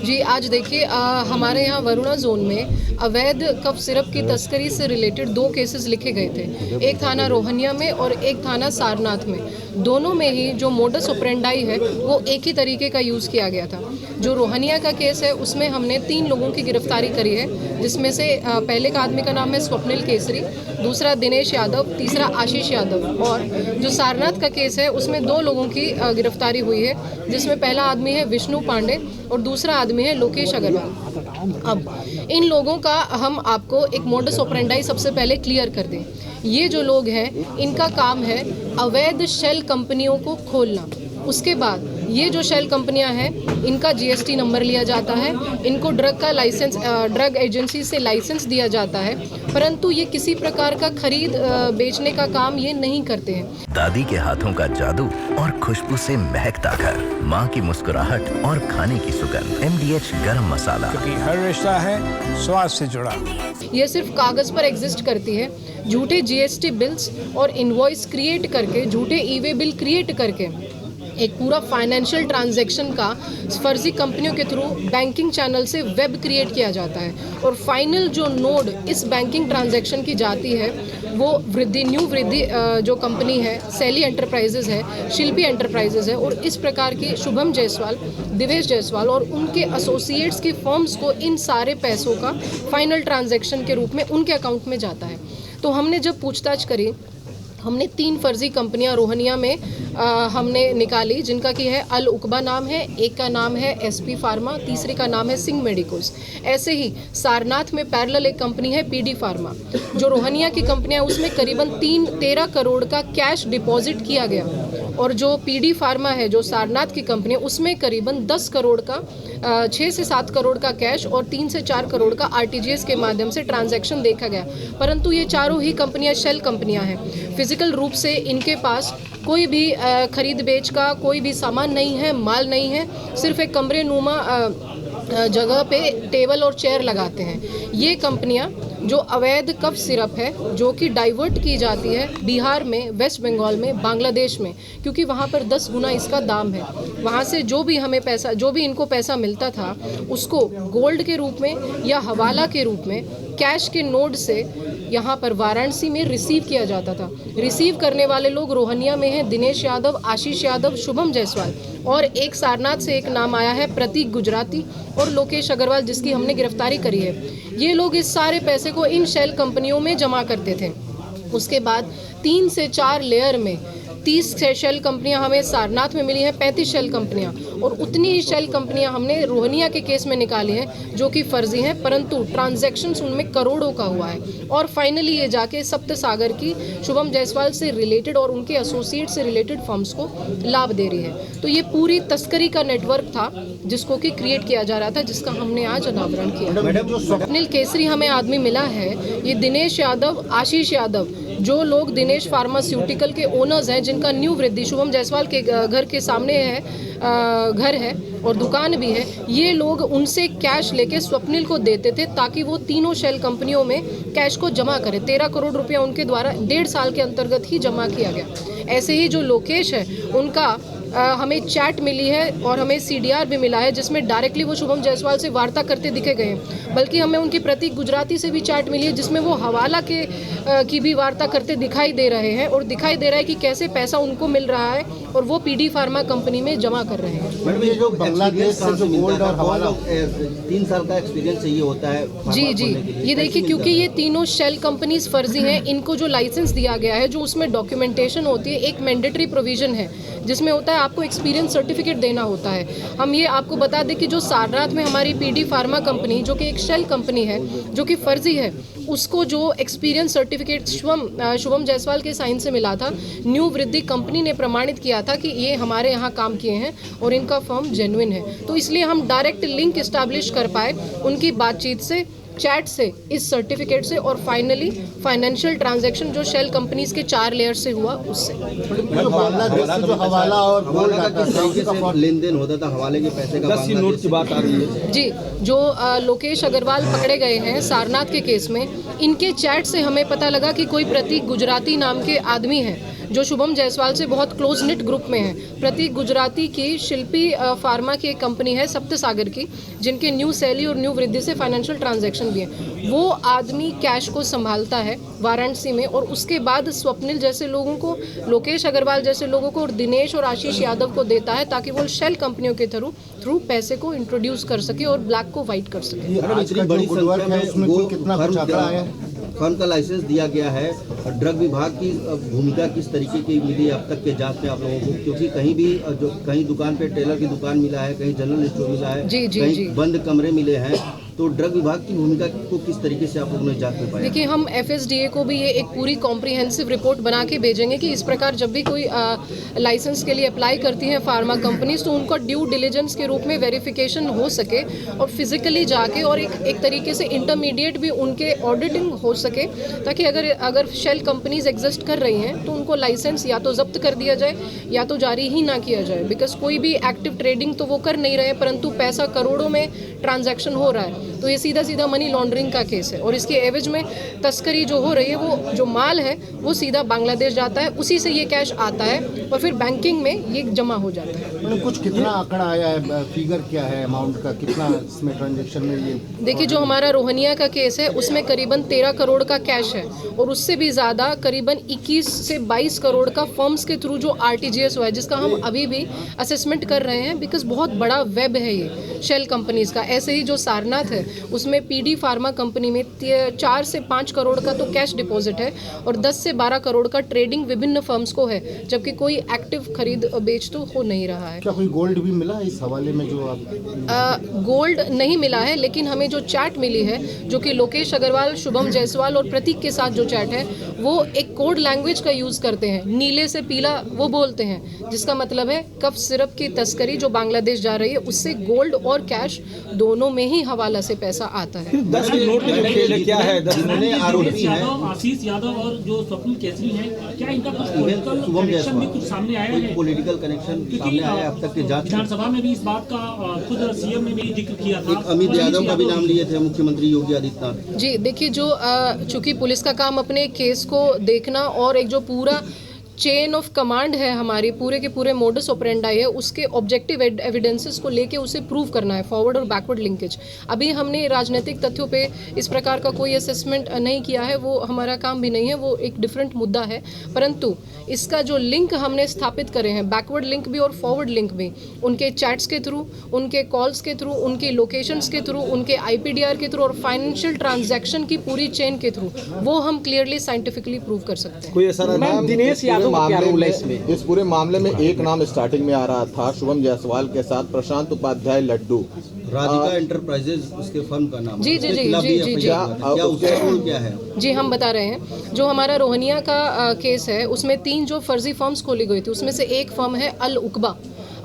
जी, आज देखिए हमारे यहाँ वरुणा जोन में अवैध कफ सिरप की तस्करी से रिलेटेड 2 केसेस लिखे गए थे। एक थाना रोहनिया में और एक थाना सारनाथ में। दोनों में ही जो मोडस ऑपरेंडाई है वो एक ही तरीके का यूज़ किया गया था। जो रोहनिया का केस है उसमें हमने 3 लोगों की गिरफ्तारी करी है, जिसमें से पहले का आदमी का नाम है स्वप्निल केसरी, दूसरा दिनेश यादव, तीसरा आशीष यादव। और जो सारनाथ का केस है उसमें 2 लोगों की गिरफ्तारी हुई है, जिसमें पहला आदमी है विष्णु पांडे और दूसरा आदमी है लोकेश अग्रवाल। अब इन लोगों का हम आपको एक मोडस ऑपरेंडाई सबसे पहले क्लियर कर दें। ये जो लोग हैं इनका काम है अवैध शेल कंपनियों को खोलना। उसके बाद ये जो शेल कंपनियां हैं इनका जीएसटी नंबर लिया जाता है, इनको ड्रग का लाइसेंस ड्रग एजेंसी से लाइसेंस दिया जाता है, परंतु ये किसी प्रकार का खरीद बेचने का काम ये नहीं करते हैं। दादी के हाथों का जादू और खुशबू से महकता घर, माँ की मुस्कुराहट और खाने की सुगंध। MDH गरम मसाला, क्योंकि हर रिश्ता है स्वाद से जुड़ा। ये सिर्फ कागज़ पर एग्जिस्ट करती है। झूठे जीएसटी बिल्स और इनवॉइस क्रिएट करके, झूठे ईवे बिल क्रिएट करके एक पूरा फाइनेंशियल ट्रांजैक्शन का फर्जी कंपनियों के थ्रू बैंकिंग चैनल से वेब क्रिएट किया जाता है और फाइनल जो नोड इस बैंकिंग ट्रांजैक्शन की जाती है वो न्यू वृद्धि जो कंपनी है, सैली एंटरप्राइजेज है, शिल्पी एंटरप्राइजेज है, और इस प्रकार की शुभम जायसवाल, दिवेश जायसवाल और उनके एसोसिएट्स की फर्म्स को इन सारे पैसों का फाइनल ट्रांजैक्शन के रूप में उनके अकाउंट में जाता है। तो हमने जब पूछताछ करी, हमने 3 फर्जी कंपनियां रोहनिया में हमने निकाली, जिनका की है अल उकबा नाम है, एक का नाम है SP फार्मा, तीसरे का नाम है सिंह मेडिकोस। ऐसे ही सारनाथ में पैरेलल एक कंपनी है PD फार्मा। जो रोहनिया की कंपनियां उसमें करीबन 13 करोड़ का कैश डिपॉजिट किया गया, और जो PD फार्मा है जो सारनाथ की कंपनी उसमें करीबन 10 करोड़ का 6 से 7 करोड़ का कैश और 3 से 4 करोड़ का RTGS के माध्यम से ट्रांजैक्शन देखा गया। परंतु ये चारों ही कंपनियां शेल कंपनियां हैं। फिजिकल रूप से इनके पास कोई भी खरीद बेच का कोई भी सामान नहीं है, माल नहीं है, सिर्फ एक कमरे नुमा जगह पे टेबल और चेयर लगाते हैं। ये कंपनियां जो अवैध कफ सिरप है जो कि डाइवर्ट की जाती है बिहार में, वेस्ट बंगाल में, बांग्लादेश में, क्योंकि वहाँ पर 10 गुना इसका दाम है। वहाँ से जो भी हमें पैसा, जो भी इनको पैसा मिलता था उसको गोल्ड के रूप में या हवाला के रूप में कैश के नोट से यहाँ पर वाराणसी में रिसीव किया जाता था। रिसीव करने वाले लोग रोहनिया में हैं दिनेश यादव, आशीष यादव, शुभम जायसवाल, और एक सारनाथ से एक नाम आया है प्रतीक गुजराती और लोकेश अग्रवाल, जिसकी हमने गिरफ्तारी करी है। ये लोग इस सारे पैसे को इन शेल कंपनियों में जमा करते थे। उसके बाद 3 से 4 लेयर में 30 शेल कंपनियां हमें सारनाथ में मिली हैं, 35 शेल कंपनियां, और उतनी ही शेल कंपनियां हमने रोहनिया के केस में निकाली हैं जो कि फर्जी हैं, परंतु ट्रांजैक्शंस उनमें करोड़ों का हुआ है। और फाइनली ये जाके सप्त सागर की शुभम जायसवाल से रिलेटेड और उनके एसोसिएट से रिलेटेड फर्म्स को लाभ दे रही है। तो ये पूरी तस्करी का नेटवर्क था जिसको कि क्रिएट किया जा रहा था, जिसका हमने आज अनावरण किया। स्वप्निल केसरी हमें आदमी मिला है, ये दिनेश यादव, आशीष यादव, जो लोग दिनेश फार्मास्यूटिकल के ओनर्स हैं, जिनका न्यू वृद्धि शुभम जायसवाल के घर के सामने है, घर है और दुकान भी है, ये लोग उनसे कैश लेके स्वप्निल को देते थे ताकि वो तीनों शेल कंपनियों में कैश को जमा करे। 13 करोड़ रुपया उनके द्वारा 1.5 साल के अंतर्गत ही जमा किया गया। ऐसे ही जो लोकेश है उनका हमें चैट मिली है और हमें CDR भी मिला है, जिसमें डायरेक्टली वो शुभम जायसवाल से वार्ता करते दिखे गए हैं। बल्कि हमें उनकी प्रतीक गुजराती से भी चैट मिली है, जिसमें वो हवाला की भी वार्ता करते दिखाई दे रहे हैं, और दिखाई दे रहा है कि कैसे पैसा उनको मिल रहा है और वो PD फार्मा कंपनी में जमा कर रहे हैं। मैडम, ये जो बांग्लादेश से जो गोल्ड और हवाला 3 साल का एक्सपीरियंस चाहिए होता है। जी, ये देखिए, क्योंकि ये तीनों शेल कंपनीज फर्जी हैं, इनको जो लाइसेंस दिया गया है, जो उसमें डॉक्यूमेंटेशन होती है, एक मैंडेटरी प्रोविजन है जिसमें होता है आपको एक्सपीरियंस सर्टिफिकेट देना होता है। हम ये आपको बता दें कि जो सारनाथ में हमारी PD फार्मा कंपनी, जो कि एक शेल कंपनी है जो कि फर्जी है, उसको जो एक्सपीरियंस सर्टिफिकेट शुभम जायसवाल के साइन से मिला था, न्यू वृद्धि कंपनी ने प्रमाणित किया था कि ये हमारे यहाँ काम किए हैं और इनका फर्म जेन्युइन है। तो इसलिए हम डायरेक्ट लिंक इस्टेब्लिश कर पाए उनकी बातचीत से, चैट से, इस सर्टिफिकेट से, और फाइनली फाइनेंशियल ट्रांजैक्शन जो शेल कंपनीज के 4 लेयर से हुआ उससे। बांग्लादेश से जो हवाला और गोल्ड का लेन-देन होता था, हवाले के पैसे का 10 नोट की बात आ रही है। जी, जो लोकेश अग्रवाल पकड़े गए हैं सारनाथ के केस में, इनके चैट से हमें पता लगा कि कोई प्रतीक गुजराती नाम के आदमी हैं जो शुभम जायसवाल से बहुत क्लोज निट ग्रुप में है। प्रतीक गुजराती की शिल्पी फार्मा की एक कंपनी है सप्तसागर की, जिनके न्यू सैली और न्यू वृद्धि से फाइनेंशियल ट्रांजैक्शन भी है। वो आदमी कैश को संभालता है वाराणसी में, और उसके बाद स्वप्निल जैसे लोगों को, लोकेश अग्रवाल जैसे लोगों को और दिनेश और आशीष यादव को देता है, ताकि वो शेल कंपनियों के थ्रू पैसे को इंट्रोड्यूस कर सके और ब्लैक को वाइट कर सके। इतनी बड़ी संख्या में वो फर्म का लाइसेंस दिया गया है। ड्रग विभाग की भूमिका किस तरीके की मिली अब तक के जांच में आप लोगों को? क्योंकि कहीं भी कहीं दुकान पे टेलर की दुकान मिला है, कहीं जनरल स्टोर मिला है, कहीं बंद कमरे मिले हैं, तो ड्रग विभाग की भूमिका को किस तरीके से आप लोगों ने जांच में पाया? देखिए, हम FSDA को भी ये एक पूरी कॉम्प्रिहेंसिव रिपोर्ट बना के भेजेंगे कि इस प्रकार जब भी कोई लाइसेंस के लिए अप्लाई करती हैं फार्मा कंपनीज, तो उनका ड्यू डिलीजेंस के रूप में वेरिफिकेशन हो सके और फिजिकली जाके और एक तरीके से इंटरमीडिएट भी उनके ऑडिटिंग हो सके, ताकि अगर शेल कंपनीज एग्जिस्ट कर रही हैं तो उनको लाइसेंस या तो जब्त कर दिया जाए या तो जारी ही ना किया जाए। बिकॉज कोई भी एक्टिव ट्रेडिंग तो वो कर नहीं रहे, परंतु पैसा करोड़ों में ट्रांजैक्शन हो रहा है, तो ये सीधा सीधा मनी लॉन्ड्रिंग का केस है। और इसके एवज में तस्करी जो हो रही है, वो जो माल है वो सीधा बांग्लादेश जाता है, उसी से ये कैश आता है और फिर बैंकिंग में ये जमा हो जाता है। मतलब कुछ कितना आंकड़ा आया है, फिगर क्या है अमाउंट का, कितना इसमें ट्रांजेक्शन में ये? देखिए, जो हमारा रोहनिया का केस है उसमें करीबन 13 करोड़ का कैश है, और उससे भी ज़्यादा करीबन 21 से 22 करोड़ का फर्म्स के थ्रू जो RTGS हुआ है, जिसका हम अभी भी असेसमेंट कर रहे हैं, बिकॉज बहुत बड़ा वेब है ये शेल कंपनीज का। ऐसे ही जो सारनाथ है उसमें PD फार्मा कंपनी में 4 से 5 करोड़ का तो कैश डिपॉजिट है और 10 से 12 करोड़ का ट्रेडिंग विभिन्न फर्म्स को है, जबकि कोई एक्टिव खरीद बेच तो हो नहीं रहा है। क्या कोई गोल्ड भी मिला इस हवाले में जो आप? गोल्ड नहीं मिला है, लेकिन हमें जो चैट मिली है, जो कि लोकेश अग्रवाल, शुभम जायसवाल और प्रतीक के साथ जो चैट है, वो एक कोड लैंग्वेज का यूज़ करते हैं। नीले से पीला वो बोलते हैं, जिसका मतलब है कफ सिरप की तस्करी जो बांग्लादेश जा रही है, उससे गोल्ड और कैश दोनों में ही हवाला से पैसा आता है। 10 नोट के जो खेल है क्या है? 10 आरोपी हैं आशीष यादव और जो स्वप्निल केसरी हैं, क्या इनका कुछ पॉलिटिकल शुभम कनेक्शन भी कुछ सामने आया है? पॉलिटिकल कनेक्शन सामने आया अब तक के जांच? विधानसभा में भी इस बात का खुद CM ने भी जिक्र किया था। अमित यादव का भी नाम लिए थे मुख्यमंत्री योगी आदित्यनाथ जी। देखिए, जो चूंकि पुलिस का काम अपने केस को देखना और एक जो पूरा चेन ऑफ कमांड है हमारी, पूरे के पूरे मोडस ऑपरेंडाई है, उसके ऑब्जेक्टिव एविडेंसेस को लेके उसे प्रूव करना है, फॉरवर्ड और बैकवर्ड लिंकेज। अभी हमने राजनीतिक तथ्यों पे इस प्रकार का कोई असेसमेंट नहीं किया है, वो हमारा काम भी नहीं है, वो एक डिफरेंट मुद्दा है। परंतु इसका जो लिंक हमने स्थापित करे हैं, बैकवर्ड लिंक भी और फॉरवर्ड लिंक भी, उनके चैट्स के थ्रू, उनके कॉल्स के थ्रू, उनके लोकेशंस के थ्रू, उनके IPDR के थ्रू और फाइनेंशियल ट्रांजैक्शन की पूरी चेन के थ्रू, वो हम क्लियरली साइंटिफिकली प्रूव कर सकते हैं। कोई ऐसा नाम दिनेश यादव का क्या रोल है इसमें? इस पूरे मामले में एक नाम स्टार्टिंग में आ रहा था शुभम जायसवाल के साथ प्रशांत उपाध्याय लड्डू, राधिका एंटरप्राइजेज उसके फर्म का नाम। जी। क्या उसका रोल क्या है? जी, हम बता रहे हैं। जो हमारा रोहनिया का केस है, उसमें 3 जो फर्जी फर्म्स खोली गई थी, उसमें से एक फर्म है अल उकबा।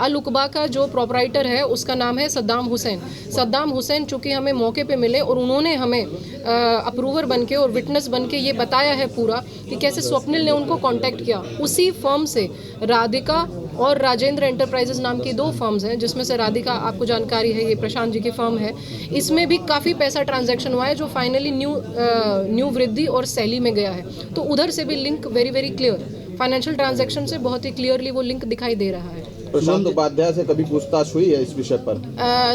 अल उकबा का जो प्रोपराइटर है उसका नाम है सद्दाम हुसैन। सद्दाम हुसैन चूँकि हमें मौके पे मिले और उन्होंने हमें अप्रूवर बनके और विटनेस बनके ये बताया है पूरा कि कैसे स्वप्निल ने उनको कांटेक्ट किया। उसी फर्म से राधिका और राजेंद्र एंटरप्राइजेज नाम की 2 फर्म्स हैं, जिसमें से राधिका आपको जानकारी है, ये प्रशांत जी की फर्म है। इसमें भी काफ़ी पैसा ट्रांजैक्शन हुआ है, जो फाइनली न्यू वृद्धि और सैली में गया है। तो उधर से भी link very clear, financial transaction से बहुत ही क्लियरली वो लिंक दिखाई दे रहा है। प्रशांत उपाध्याय से कभी पूछताछ हुई है इस विषय पर?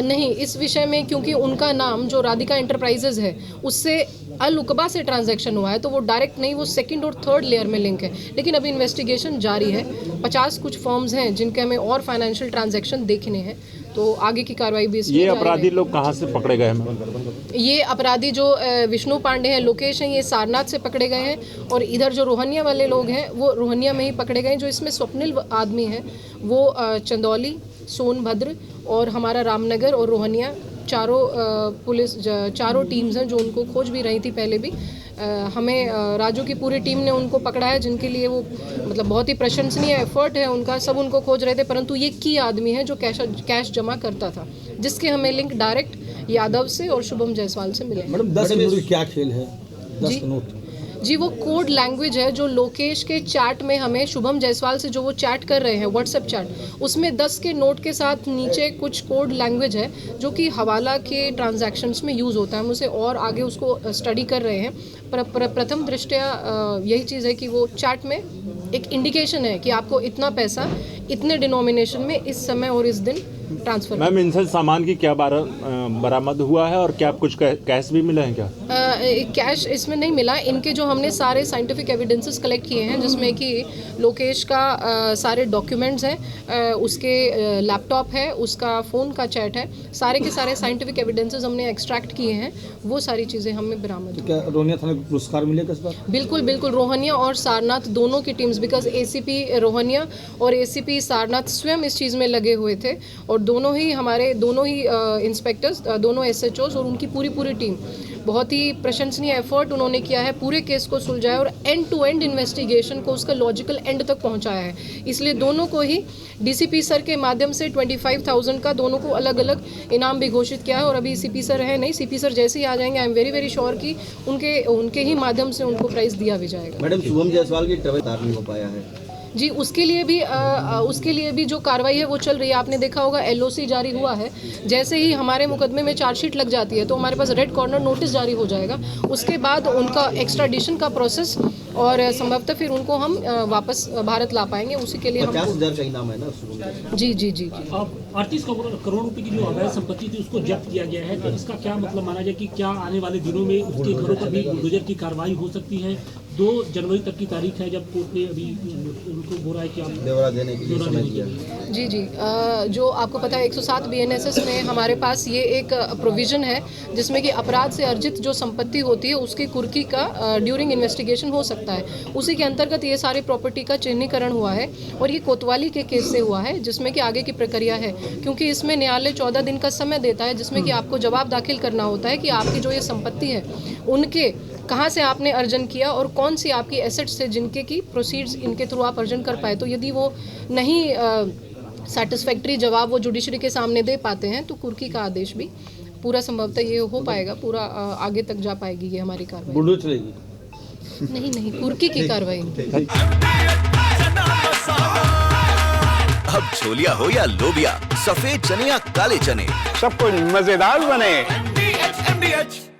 नहीं, इस विषय में क्योंकि उनका नाम जो राधिका एंटरप्राइजेज है उससे अल उकबा से ट्रांजैक्शन हुआ है, तो वो डायरेक्ट नहीं, वो सेकंड और थर्ड लेयर में लिंक है। लेकिन अभी इन्वेस्टिगेशन जारी है। 50 कुछ फर्म्स हैं जिनके हमें और फाइनेंशियल ट्रांजैक्शन देखने हैं, तो आगे की कार्रवाई भी इसमें। ये अपराधी लोग कहाँ से पकड़े गए हैं? ये अपराधी जो विष्णु पांडे हैं, लोकेश हैं, ये सारनाथ से पकड़े गए हैं, और इधर जो रोहनिया वाले लोग हैं वो रोहनिया में ही पकड़े गए हैं। जो इसमें स्वप्निल आदमी है वो चंदौली, सोनभद्र और हमारा रामनगर और रोहनिया चारों टीम्स हैं जो उनको खोज भी रही थी पहले भी। हमें राजू की पूरी टीम ने उनको पकड़ा है, जिनके लिए वो मतलब बहुत ही प्रशंसनीय एफर्ट है उनका। सब उनको खोज रहे थे, परंतु ये की आदमी है जो कैश जमा करता था, जिसके हमें लिंक डायरेक्ट यादव से और शुभम जायसवाल से मिले। मैडम 10 करोड़ क्या खेल है? 10 नोट जी, वो कोड लैंग्वेज है जो लोकेश के चैट में हमें शुभम जायसवाल से जो वो चैट कर रहे हैं व्हाट्सएप चैट, उसमें 10 के नोट के साथ नीचे कुछ कोड लैंग्वेज है जो कि हवाला के ट्रांजैक्शंस में यूज़ होता है। हम उसे और आगे उसको स्टडी कर रहे हैं। प्रथम दृष्टया यही चीज़ है कि वो चैट में एक इंडिकेशन है कि आपको इतना पैसा इतने डिनोमिनेशन में इस समय और इस दिन ट्रांसफर। मैम, इनसे सामान की क्या बरामद हुआ है और क्या कुछ कैश भी मिला है क्या? कैश इसमें नहीं मिला। इनके जो हमने सारे साइंटिफिक एविडेंसेस कलेक्ट किए हैं, जिसमें कि लोकेश का सारे डॉक्यूमेंट्स हैं, उसके लैपटॉप है, उसका फ़ोन का चैट है, सारे के सारे साइंटिफिक एविडेंसेस हमने एक्सट्रैक्ट किए हैं। वो सारी चीज़ें हमें बरामद हुई। क्या रोहनिया थाने को पुरस्कार मिलेगा इस बार? बिल्कुल बिल्कुल, रोहनिया और सारनाथ दोनों की टीम्स, बिकॉज एसीपी रोहनिया और एसीपी सारनाथ स्वयं इस चीज़ में लगे हुए थे, और दोनों ही इंस्पेक्टर्स, दोनों एसएचओज और उनकी पूरी टीम बहुत ही प्रशंसनीय एफर्ट उन्होंने किया है पूरे केस को सुलझाया और एंड टू एंड इन्वेस्टिगेशन को उसका लॉजिकल एंड तक पहुंचाया है। इसलिए दोनों को ही डीसीपी सर के माध्यम से 25,000 का दोनों को अलग अलग इनाम भी घोषित किया है। और अभी सीपी सर है नहीं, सीपी सर जैसे ही आ जाएंगे, आई एम वेरी श्योर कि उनके ही माध्यम से उनको प्राइज़ दिया भी जाएगा। मैडम, शुभम जायसवाल की ट्रैवल नहीं हो पाया है जी, उसके लिए भी जो कार्रवाई है वो चल रही है। आपने देखा होगा एलओसी जारी हुआ है। जैसे ही हमारे मुकदमे में चार्जशीट लग जाती है तो हमारे पास रेड कॉर्नर नोटिस जारी हो जाएगा। उसके बाद उनका एक्स्ट्राडिशन का प्रोसेस और संभवतः फिर उनको हम वापस भारत ला पाएंगे। उसी के लिए 50,000 का इनाम है ना? जी। 38 करोड़ रुपए की जो अवैध संपत्ति थी उसको जब्त किया गया है, तो इसका क्या मतलब माना जाए कि क्या आने वाले दिनों में उसके घरों पर भी बुलडोजर की कार्रवाई हो सकती है? 2 जनवरी तक की तारीख है जब कोर्ट ने अभी उनको बोला है कि आप ब्यौरा देने के लिए समय दिया। जी, जो आपको पता है 107 BNSS में हमारे पास ये एक प्रोविज़न है जिसमें कि अपराध से अर्जित जो संपत्ति होती है उसकी कुर्की का ड्यूरिंग इन्वेस्टिगेशन हो सकता है। उसी के अंतर्गत ये सारी प्रॉपर्टी का चिन्हीकरण हुआ है और ये कोतवाली के केस से हुआ है, जिसमें कि आगे की प्रक्रिया है, क्योंकि इसमें न्यायालय 14 दिन का समय देता है जिसमें कि आपको जवाब दाखिल करना होता है कि आपकी जो ये संपत्ति है उनके कहाँ से आपने अर्जन किया और कौन सी आपकी एसेट्स थे जिनके की प्रोसीड्स इनके थ्रू आप अर्जन कर पाए। तो यदि वो नहीं सेटिस्फैक्ट्री जवाब वो जुडिशरी के सामने दे पाते हैं तो कुर्की का आदेश भी पूरा संभवतः ये हो पाएगा, पूरा आगे तक जा पाएगी ये हमारी कार्रवाई। बुलडोजर चलेगी? नहीं, कुर्की की कार्रवाई। अब छोलिया हो या लोबिया, सफेद चने या काले चने, सब कुछ मजेदार बने। MDH